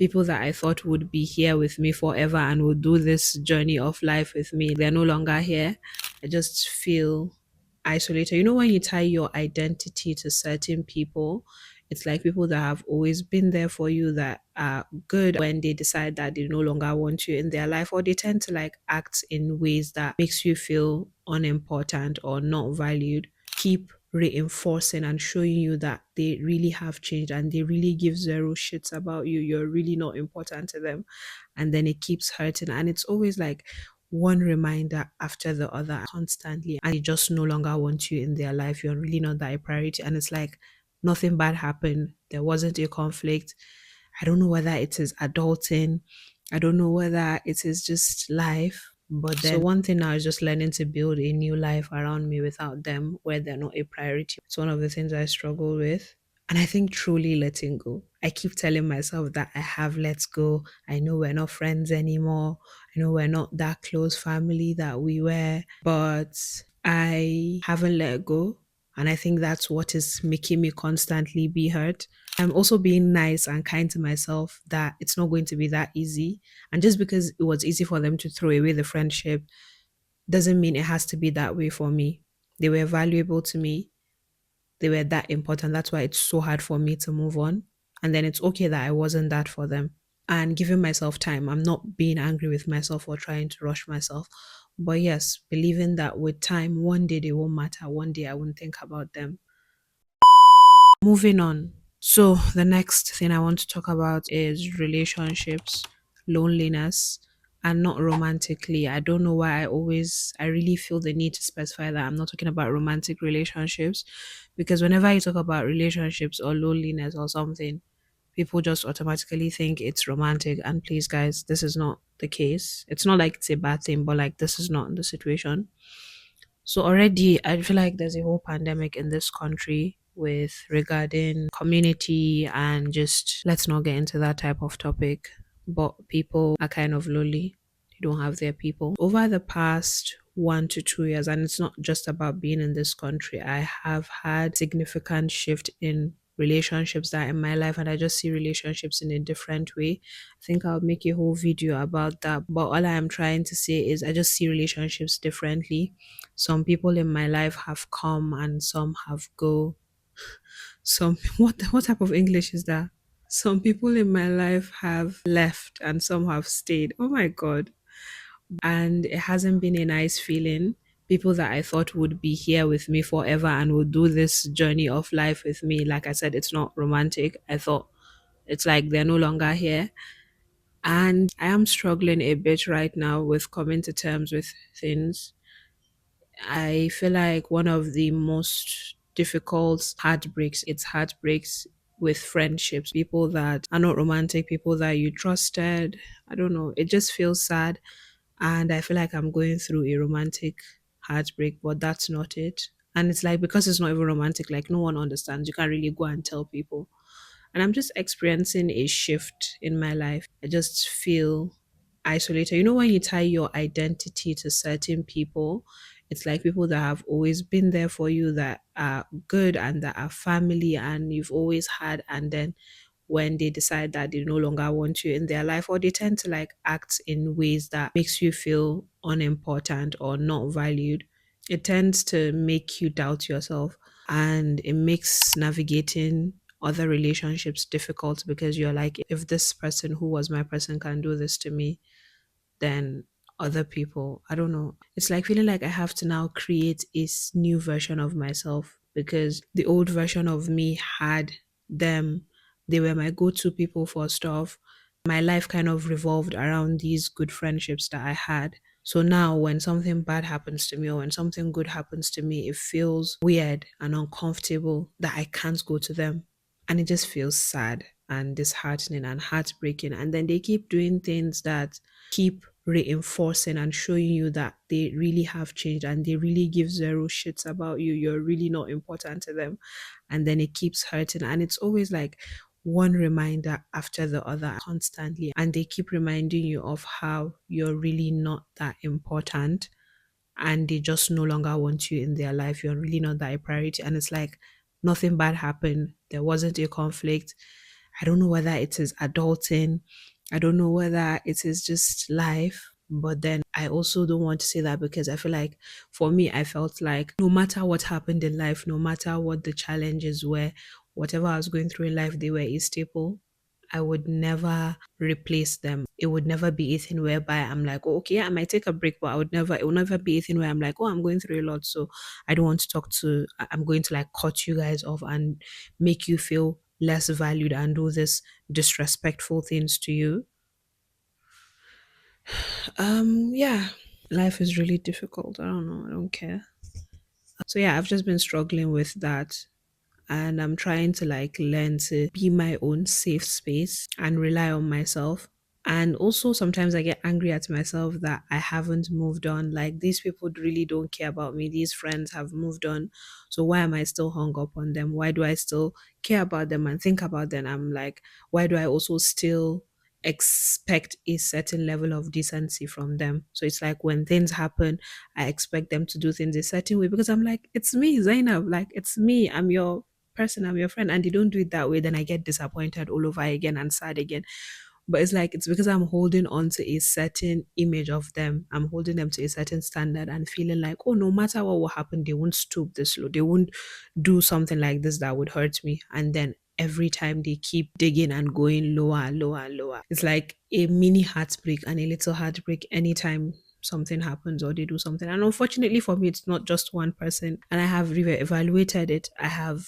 People that I thought would be here with me forever and would do this journey of life with me, they're no longer here. I just feel isolated. You know, when you tie your identity to certain people, it's like people that have always been there for you, that are good. When they decide that they no longer want you in their life, or they tend to like act in ways that makes you feel unimportant or not valued, keep reinforcing and showing you that they really have changed and they really give zero shits about you. You're really not important to them. And then it keeps hurting. And it's always like one reminder after the other constantly. And they just no longer want you in their life. You're really not that a priority. And it's like nothing bad happened. There wasn't a conflict. I don't know whether it is adulting. I don't know whether it is just life. But then, so one thing now is just learning to build a new life around me without them, where they're not a priority. It's one of the things I struggle with. And I think truly letting go. I keep telling myself that I have let go. I know we're not friends anymore. I know we're not that close family that we were, but I haven't let go. And I think that's what is making me constantly be hurt. I'm also being nice and kind to myself that it's not going to be that easy. And just because it was easy for them to throw away the friendship doesn't mean it has to be that way for me. They were valuable to me. They were that important. That's why it's so hard for me to move on. And then it's okay that I wasn't that for them. And giving myself time. I'm not being angry with myself or trying to rush myself. But yes, believing that with time, one day they won't matter. One day I won't think about them. Moving on. So, the next thing I want to talk about is relationships, loneliness, and not romantically. I don't know why I really feel the need to specify that I'm not talking about romantic relationships, because whenever you talk about relationships or loneliness or something, people just automatically think it's romantic. And please, guys, this is not the case. It's not like it's a bad thing, but like this is not the situation. So already I feel like there's a whole pandemic in this country with regarding community, and just let's not get into that type of topic. But people are kind of lonely. They don't have their people. Over the past 1 to 2 years, and it's not just about being in this country, I have had significant shift in relationships that are in my life, and I just see relationships in a different way. I think I'll make a whole video about that. But all I am trying to say is I just see relationships differently. Some people in my life have come and some have go. Some what type of English is that? Some people in my life have left and some have stayed. Oh my god. And it hasn't been a nice feeling. People that I thought would be here with me forever and would do this journey of life with me. Like I said, it's not romantic. I thought it's like they're no longer here. And I am struggling a bit right now with coming to terms with things. I feel like one of the most difficult heartbreaks, it's heartbreaks with friendships, people that are not romantic, people that you trusted. I don't know. It just feels sad. And I feel like I'm going through a romantic heartbreak, but that's not it. And it's like because it's not even romantic, like no one understands. You can't really go and tell people. And I'm just experiencing a shift in my life. I just feel isolated. You know, when you tie your identity to certain people, it's like people that have always been there for you, that are good and that are family and you've always had. And then when they decide that they no longer want you in their life, or they tend to like act in ways that makes you feel unimportant or not valued, it tends to make you doubt yourself, and it makes navigating other relationships difficult, because you're like, if this person who was my person can do this to me, then other people, I don't know. It's like feeling like I have to now create a new version of myself, because the old version of me had them. They were my go-to people for stuff. My life kind of revolved around these good friendships that I had. So now when something bad happens to me or when something good happens to me, it feels weird and uncomfortable that I can't go to them. And it just feels sad and disheartening and heartbreaking. And then they keep doing things that keep reinforcing and showing you that they really have changed and they really give zero shits about you. You're really not important to them. And then it keeps hurting. And it's always like one reminder after the other constantly. And they keep reminding you of how you're really not that important, and they just no longer want you in their life. You're really not that a priority. And it's like nothing bad happened. There wasn't a conflict. I don't know whether it is adulting. I don't know whether it is just life. But then I also don't want to say that because I feel like for me, I felt like no matter what happened in life, no matter what the challenges were, whatever I was going through in life, they were a staple. I would never replace them. It would never be a thing whereby I'm like, oh, okay, yeah, I might take a break, but it will never be a thing where I'm like, oh, I'm going through a lot. So I don't want to talk to, I'm going to like cut you guys off and make you feel less valued and do this disrespectful things to you. Yeah, life is really difficult. I don't know. I don't care. So yeah, I've just been struggling with that. And I'm trying to like learn to be my own safe space and rely on myself. And also sometimes I get angry at myself that I haven't moved on. Like these people really don't care about me. These friends have moved on. So why am I still hung up on them? Why do I still care about them and think about them? I'm like, why do I also still expect a certain level of decency from them? So it's like when things happen, I expect them to do things a certain way because I'm like, it's me, Zainab. Like it's me. I'm your person, I'm your friend, and they don't do it that way, then I get disappointed all over again and sad again. But it's like it's because I'm holding on to a certain image of them. I'm holding them to a certain standard and feeling like, oh, no matter what will happen, they won't stoop this low. They won't do something like this that would hurt me. And then every time they keep digging and going lower and lower and lower. It's like a mini heartbreak and a little heartbreak anytime something happens or they do something. And unfortunately for me, it's not just one person. And I have evaluated it. I have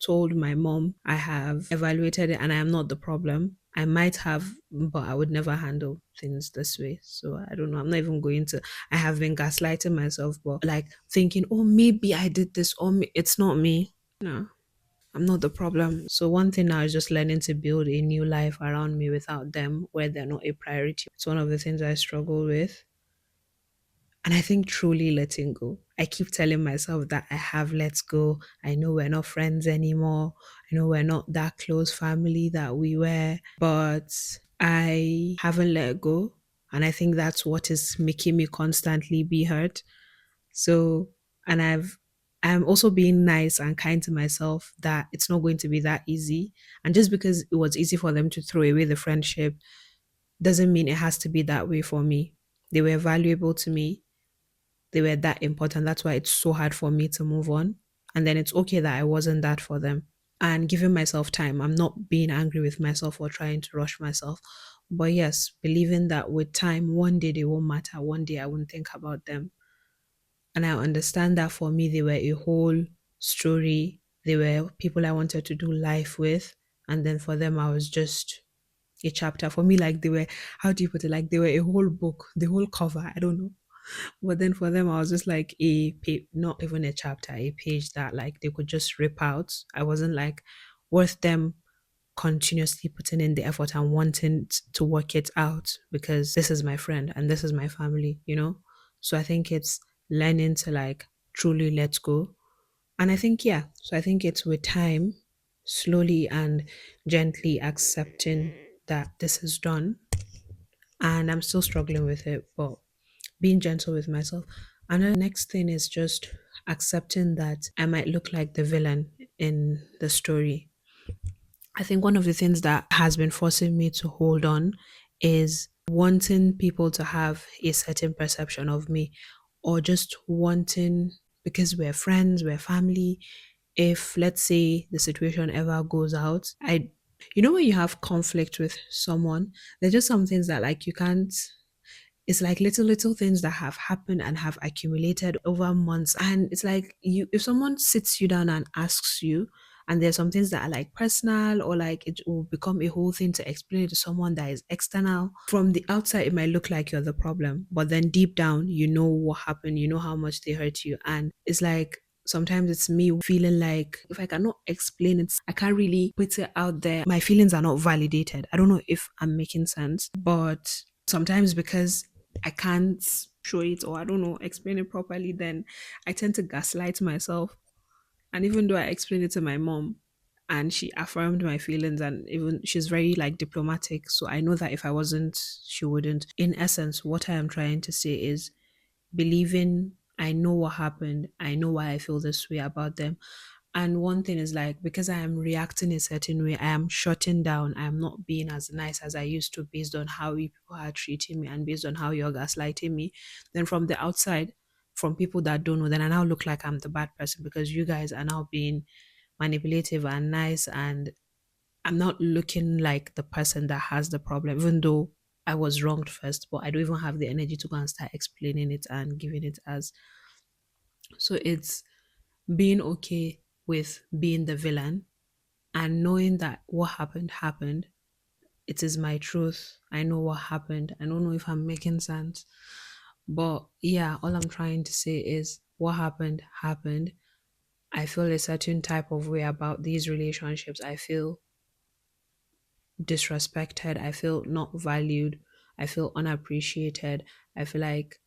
told my mom, I have evaluated it, and I am not the problem. I might have, but I would never handle things this way. So I don't know. I'm not even going to. I have been gaslighting myself, but like thinking, oh, maybe I did this, or it's not me. No, I'm not the problem. So one thing now is just learning to build a new life around me without them, where they're not a priority. It's one of the things I struggle with. And I think truly letting go. I keep telling myself that I have let go. I know we're not friends anymore. I know we're not that close family that we were, but I haven't let go. And I think that's what is making me constantly be hurt. So, and I'm also being nice and kind to myself that it's not going to be that easy. And just because it was easy for them to throw away the friendship doesn't mean it has to be that way for me. They were valuable to me, they were that important. That's why it's so hard for me to move on. And then it's okay that I wasn't that for them. And giving myself time. I'm not being angry with myself or trying to rush myself. But yes, believing that with time, one day they won't matter. One day I won't think about them. And I understand that for me, they were a whole story. They were people I wanted to do life with. And then for them, I was just a chapter. For me, like they were, how do you put it? Like they were a whole book, the whole cover. I don't know. But then for them, I was just like not even a chapter, a page that like they could just rip out. I wasn't like worth them continuously putting in the effort and wanting to work it out because this is my friend and this is my family, you know? So I think it's learning to like truly let go. And I think, yeah, so I think it's with time, slowly and gently accepting that this is done. And I'm still struggling with it, but being gentle with myself. And the next thing is just accepting that I might look like the villain in the story. I think one of the things that has been forcing me to hold on is wanting people to have a certain perception of me or just wanting, because we're friends, we're family. If let's say the situation ever goes out, you know, when you have conflict with someone, there's just some things that like you can't, it's like little things that have happened and have accumulated over months. And it's like you if someone sits you down and asks you, and there's some things that are like personal or like it will become a whole thing to explain it to someone that is external. From the outside, it might look like you're the problem, but then deep down, you know what happened, you know how much they hurt you. And it's like sometimes it's me feeling like if I cannot explain it, I can't really put it out there. My feelings are not validated. I don't know if I'm making sense, but sometimes because I can't show it or I don't know, explain it properly, then I tend to gaslight myself. And even though I explained it to my mom and she affirmed my feelings and even she's very like diplomatic. So I know that if I wasn't, she wouldn't. In essence, what I am trying to say is believing I know what happened. I know why I feel this way about them. And one thing is like, because I am reacting a certain way, I am shutting down. I am not being as nice as I used to based on how you people are treating me and based on how you're gaslighting me. Then from the outside, from people that don't know, then I now look like I'm the bad person because you guys are now being manipulative and nice, and I'm not looking like the person that has the problem, even though I was wronged first, but I don't even have the energy to go and start explaining it and giving it as. So it's being okay with being the villain and knowing that what happened happened. It is my truth. I know what happened. I don't know if I'm making sense. But yeah, all I'm trying to say is what happened happened. I feel a certain type of way about these relationships. I feel disrespected. I feel not valued. I feel unappreciated. I feel like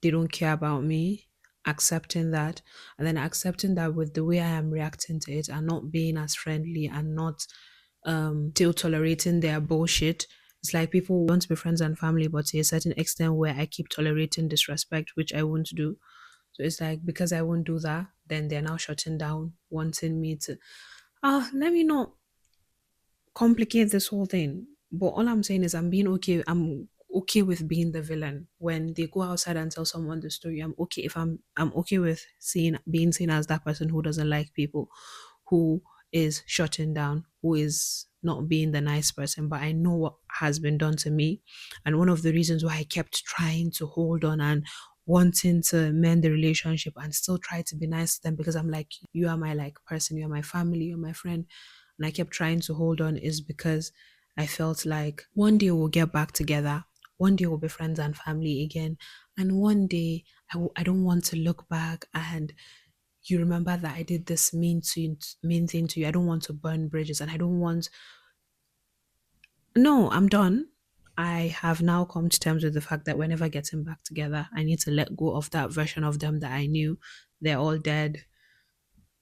they don't care about me. Accepting that, and then accepting that with the way I am reacting to it and not being as friendly and not still tolerating their bullshit. It's like people want to be friends and family, but to a certain extent where I keep tolerating disrespect, which I won't do. So it's like because I won't do that, then they're now shutting down, wanting me to let me not complicate this whole thing. But all I'm saying is I'm being okay. I'm okay with being the villain. When they go outside and tell someone the story, I'm okay if I'm okay with seeing being seen as that person who doesn't like people, who is shutting down, who is not being the nice person. But I know what has been done to me. And one of the reasons why I kept trying to hold on and wanting to mend the relationship and still try to be nice to them, because I'm like, you are my like person, you're my family, you're my friend, and I kept trying to hold on, is because I felt like one day we'll get back together. One day we'll be friends and family again. And one day I don't want to look back and you remember that I did this mean thing to you. I don't want to burn bridges, and I don't want. No, I'm done. I have now come to terms with the fact that we're never getting back together. I need to let go of that version of them that I knew. They're all dead.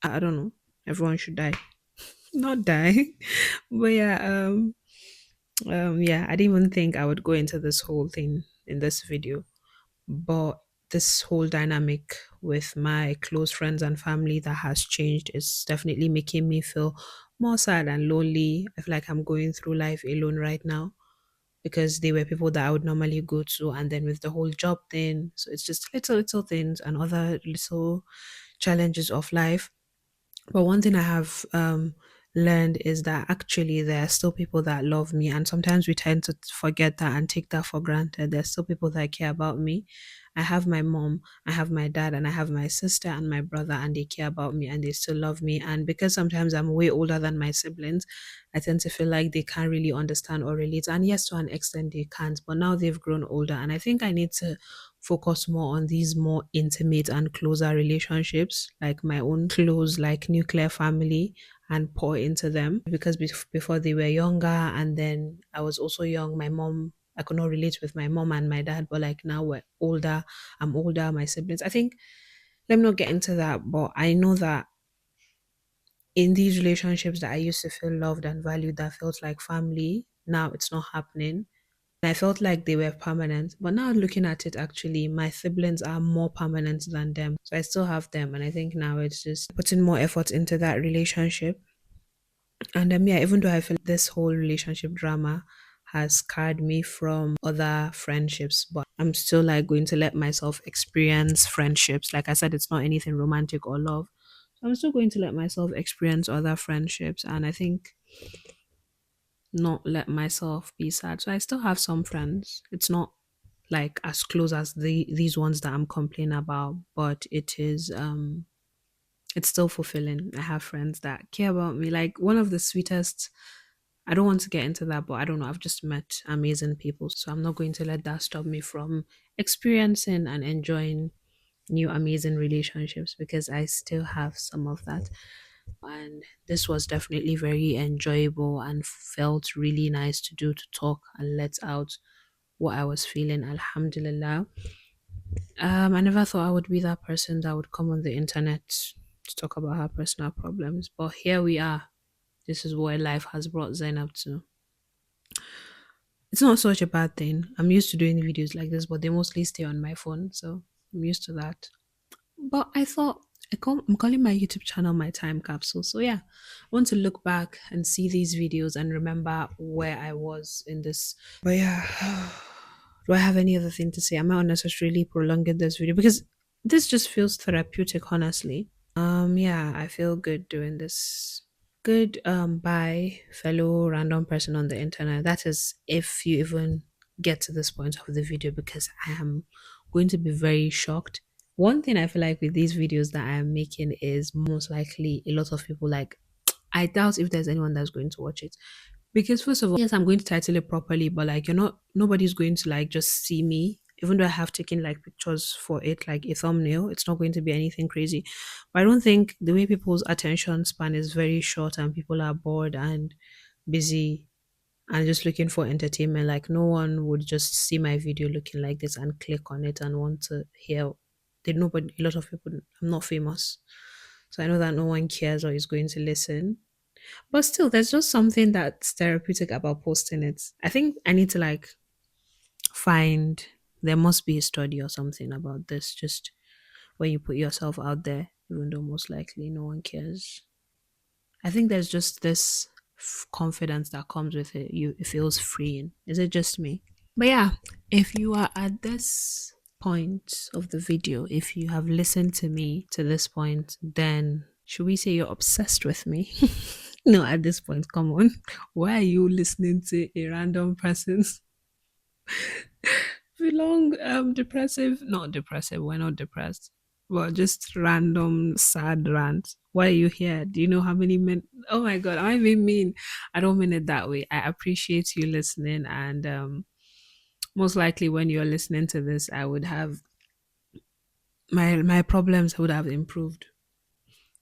I don't know. Everyone should die. Not die. But yeah, yeah, I didn't even think I would go into this whole thing in this video, but this whole dynamic with my close friends and family that has changed is definitely making me feel more sad and lonely. I feel like I'm going through life alone right now because they were people that I would normally go to, and then with the whole job thing, so it's just little things and other little challenges of life. But one thing I have learned is that actually there are still people that love me, and sometimes we tend to forget that and take that for granted. There's still people that care about me. I have my mom, I have my dad, and I have my sister and my brother, and they care about me and they still love me. And because sometimes I'm way older than my siblings, I tend to feel like they can't really understand or relate. And yes, to an extent they can't, but now they've grown older, and I think I need to focus more on these more intimate and closer relationships, like my own close, like nuclear family, and pour into them. Because before they were younger, and then I was also young, my mom, I could not relate with my mom and my dad, but like now we're older, I'm older, my siblings. I think, let me not get into that, but I know that in these relationships that I used to feel loved and valued, that felt like family, now it's not happening. I felt like they were permanent, but now looking at it, actually, my siblings are more permanent than them. So I still have them, and I think now it's just putting more effort into that relationship. And yeah, even though I feel this whole relationship drama has scarred me from other friendships, but I'm still like going to let myself experience friendships. Like I said, it's not anything romantic or love. So I'm still going to let myself experience other friendships, and I think not let myself be sad. So I still have some friends. It's not like as close as these ones that I'm complaining about, but it is it's still fulfilling. I have friends that care about me. Like one of the sweetest, I don't want to get into that, but I don't know. I've just met amazing people. So I'm not going to let that stop me from experiencing and enjoying new amazing relationships, because I still have some of that. And this was definitely very enjoyable and felt really nice to do, to talk and let out what I was feeling. Alhamdulillah. I never thought I would be that person that would come on the internet to talk about her personal problems, but here we are. This is where life has brought Zainab to. It's not such a bad thing. I'm used to doing videos like this, but they mostly stay on my phone, so I'm used to that. But I thought, I'm calling my YouTube channel my time capsule. So yeah, I want to look back and see these videos and remember where I was in this. But yeah, do I have any other thing to say? Am I unnecessarily prolonging this video? Because this just feels therapeutic, honestly. Yeah, I feel good doing this. Good bye, fellow random person on the internet. That is if you even get to this point of the video, because I am going to be very shocked. One thing I feel like with these videos that I am making is most likely a lot of people like, I doubt if there's anyone that's going to watch it. Because first of all, yes, I'm going to title it properly, but like you're not nobody's going to like just see me. Even though I have taken like pictures for it, like a thumbnail, it's not going to be anything crazy. But I don't think the way people's attention span is very short and people are bored and busy and just looking for entertainment. Like no one would just see my video looking like this and click on it and want to hear. They nobody a lot of people. I'm not famous, so I know that no one cares or is going to listen. But still, there's just something that's therapeutic about posting it. I think I need to like find, there must be a study or something about this. Just when you put yourself out there, even though most likely no one cares. I think there's just this confidence that comes with it. It feels freeing. Is it just me? But yeah, if you are at this point of the video, if you have listened to me to this point, then should we say you're obsessed with me? No, at this point, come on. Why are you listening to a random person's long depressive, not depressive, we're not depressed. Well, just random sad rant. Why are you here? Do you know how many men? Oh my god, I mean mean. I don't mean it that way. I appreciate you listening, and most likely when you're listening to this, I would have my problems would have improved.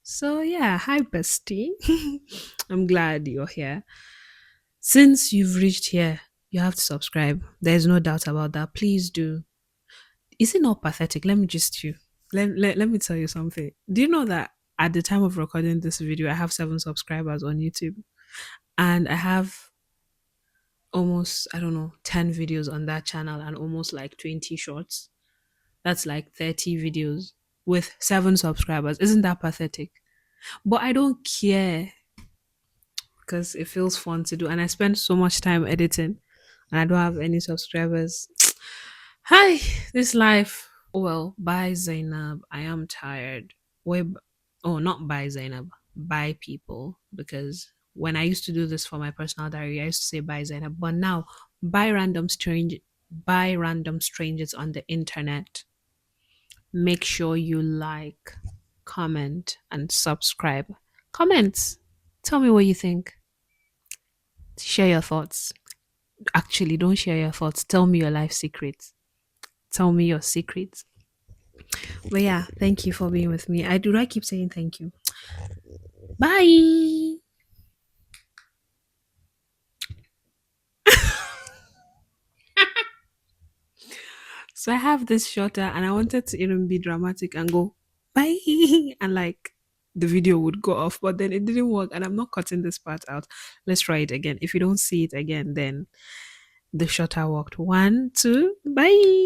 So yeah, hi bestie. I'm glad you're here. Since you've reached here, you have to subscribe. There's no doubt about that. Please do. Is it not pathetic? Let me just you. Let me tell you something. Do you know that at the time of recording this video, I have 7 subscribers on YouTube, and I have almost, I don't know, 10 videos on that channel and almost like 20 shorts. That's like 30 videos with 7 subscribers. Isn't that pathetic? But I don't care because it feels fun to do. And I spend so much time editing and I don't have any subscribers. Hi, this life. Oh, well, bye Zainab. I am tired. Oh, not bye Zainab. Bye people. Because when I used to do this for my personal diary, I used to say bye Zainab. But now, bye random strangers on the internet. Make sure you like, comment, and subscribe. Comment. Tell me what you think. Share your thoughts. Actually, don't share your thoughts. Tell me your life secrets. Tell me your secrets. But yeah, thank you for being with me. I keep saying thank you. Bye. So I have this shutter and I wanted to even be dramatic and go bye and like the video would go off, but then it didn't work and I'm not cutting this part out. Let's try it again. If you don't see it again, then the shutter worked. One, two, bye.